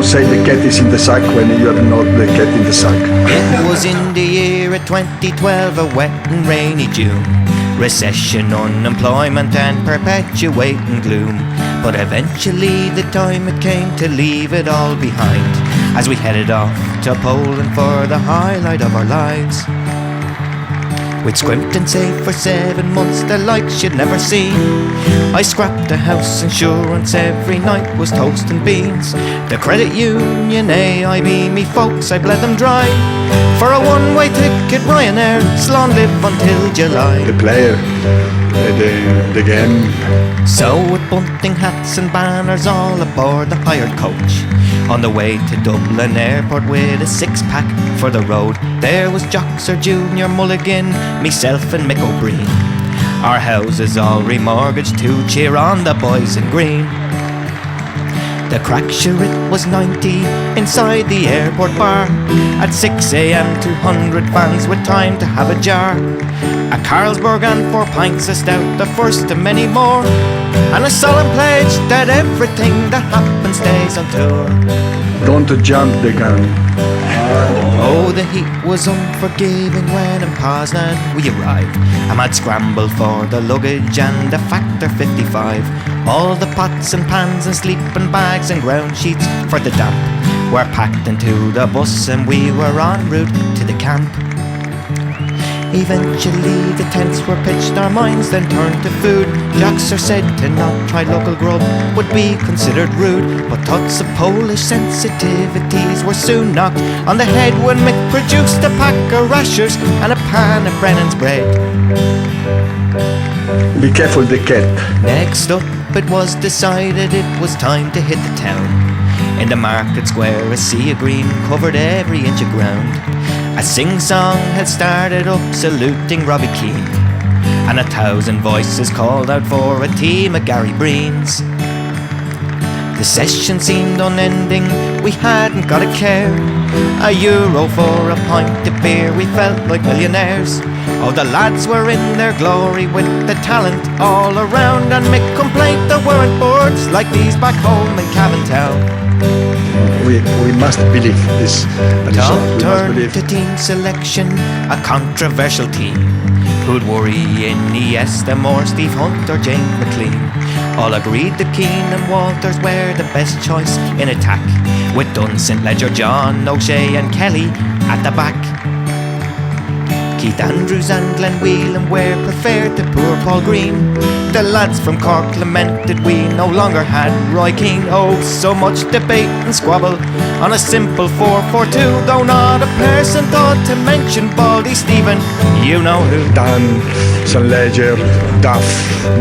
say the cat is in the sack when you are not the cat in the sack. It was in the year of 2012, a wet and rainy June. Recession, unemployment and perpetuating gloom. But eventually the time it came to leave it all behind, as we headed off to Poland for the highlight of our lives. We'd scrimped and saved for 7 months, the likes you'd never seen. I scrapped the house insurance, every night was toast and beans. The credit union, AIB, me folks, I bled them dry. For a one-way ticket, Ryanair, Slán live until July. The player, the game. So with bunting hats and banners all aboard the hired coach, on the way to Dublin Airport with a six-pack for the road, there was Joxer Junior, Mulligan, myself and Mick O'Brien. Our houses all remortgaged to cheer on the boys in green. The crack, sure it was 90 inside the airport bar. At 6 a.m. 200 fans with time to have a jar. A Carlsberg and 4 pints of stout, the first of many more. And a solemn pledge that everything that happens stays on tour. Don't jump the gun. Oh, the heat was unforgiving when in Poznan we arrived. A mad scramble for the luggage and the factor 55. All the pots and pans and sleeping bags and ground sheets for the damp were packed into the bus and we were en route to the camp. Eventually the tents were pitched, our minds then turned to food. Joxer said to not try local grub would be considered rude, but thoughts of Polish sensitivities were soon knocked on the head when Mick produced a pack of rashers and a pan of Brennan's bread. Be careful the cat. Next up it was decided it was time to hit the town. In the market square a sea of green covered every inch of ground. A sing-song had started up saluting Robbie Keane, and 1,000 voices called out for a team of Gary Breens. The session seemed unending, we hadn't got a care. €1 for a pint of beer, we felt like millionaires. Oh, the lads were in their glory with the talent all around, and Mick complained there weren't boards like these back home in Cavan Town. We must believe this. Top turned to team selection, a controversial team. Who'd worry Iniesta, Moore, Steve Hunt or Jane McLean? All agreed that Keane and Walters were the best choice in attack, with Dunn, St Ledger, John, O'Shea and Kelly at the back. Keith Andrews and Glenn Whelan were preferred to poor Paul Green. The lads from Cork lamented we no longer had Roy Keane. Oh, so much debate and squabble on a simple 4-4-2, though not a person thought to mention Baldy Stephen, you know who. Dan, St Ledger, Duff,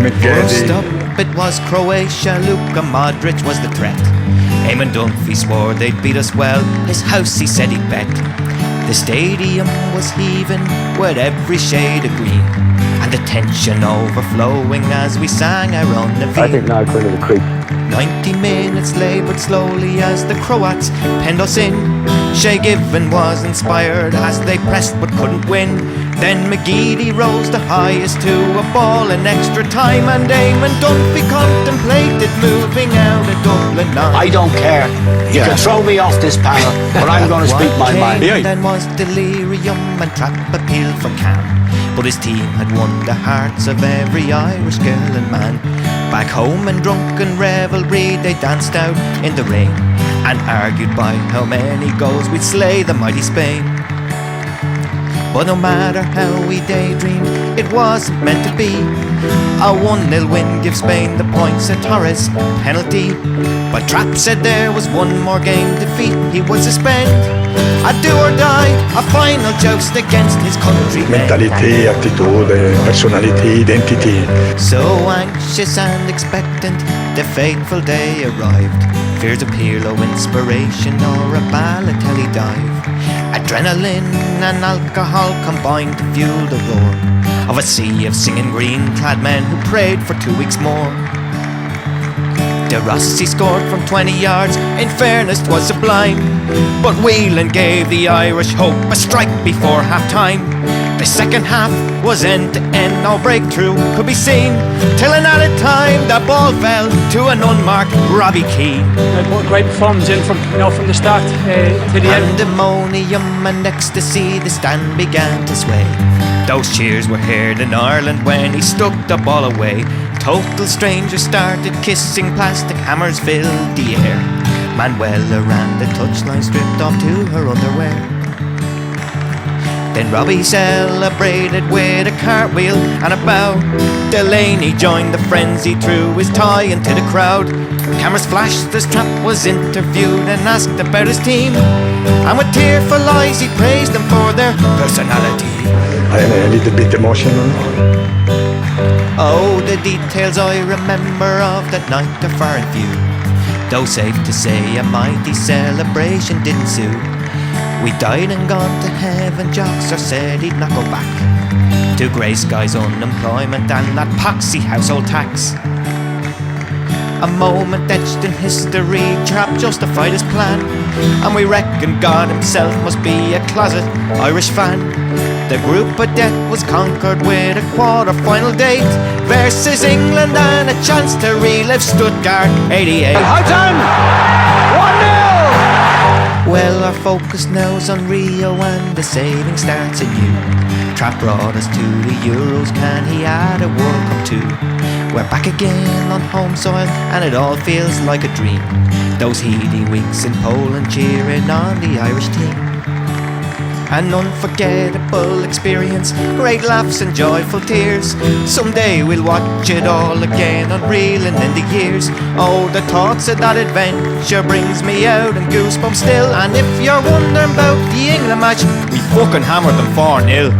McGeady. First up it was Croatia, Luka Modric was the threat. Eamon Dunphy swore they'd beat us well, his house he said he'd bet. The stadium was heaving with every shade of green, and the tension overflowing as we sang our own Naveen. I think now going to the creek. 90 minutes laboured slowly as the Croats penned us in. Shay Given was inspired as they pressed but couldn't win. Then McGeady rose the highest to a ball in extra time, and Eamon Dunphy contemplated moving out of Dublin 9. I don't care. You can throw me off this panel, but I'm going to speak my mind. Then was delirium and Trap appealed for Cam, but his team had won the hearts of every Irish girl and man. Back home in drunken revelry they danced out in the rain and argued by how many goals we'd slay the mighty Spain. But no matter how we daydreamed, it wasn't meant to be. A 1-0 win gives Spain the points at Torres penalty, but Trapp said there was one more game defeat he would suspend. A do or die, a final joust against his countrymen. Mentality, attitude, personality, identity. So anxious and expectant, the fateful day arrived. Fears of Pirlo inspiration or a Balotelli dive. Adrenaline and alcohol combined to fuel the roar of a sea of singing green-clad men who prayed for 2 weeks more. De Rossi scored from 20 yards, in fairness 'twas sublime, but Whelan gave the Irish hope a strike before half-time. The second half was end to end, no breakthrough could be seen, till an added time the ball fell to an unmarked Robbie Keane. What a great performance in from the start to the end. Pandemonium and ecstasy, the stand began to sway. Those cheers were heard in Ireland when he stuck the ball away. Total strangers started kissing, plastic hammers filled the air. Manuela ran the touchline, stripped off to her underwear. Then Robbie celebrated with a cartwheel and a bow. Delaney joined the frenzy, threw his tie into the crowd. Cameras flashed as Trapp was interviewed and asked about his team, and with tearful eyes he praised them for their personality. I am a little bit emotional. Oh, the details I remember of that night are far and few, though safe to say a mighty celebration did ensue. We died and gone to heaven, Joxer said he'd not go back to grey skies, unemployment and that poxy household tax. A moment etched in history, Trapp justified his plan, and we reckon God himself must be a closet Irish fan. The group of death was conquered with a quarter-final date versus England and a chance to relive Stuttgart 88. Poznan! 1-0! Well, our focus now's on Rio and the saving starts anew. Trapp brought us to the Euros, can he add a World Cup too? We're back again on home soil and it all feels like a dream. Those heady weeks in Poland cheering on the Irish team. An unforgettable experience, great laughs and joyful tears. Someday we'll watch it all again, unreeling in the years. Oh, the thoughts of that adventure brings me out and goosebumps still. And if you're wondering about the England match, we fucking hammered them 4-0.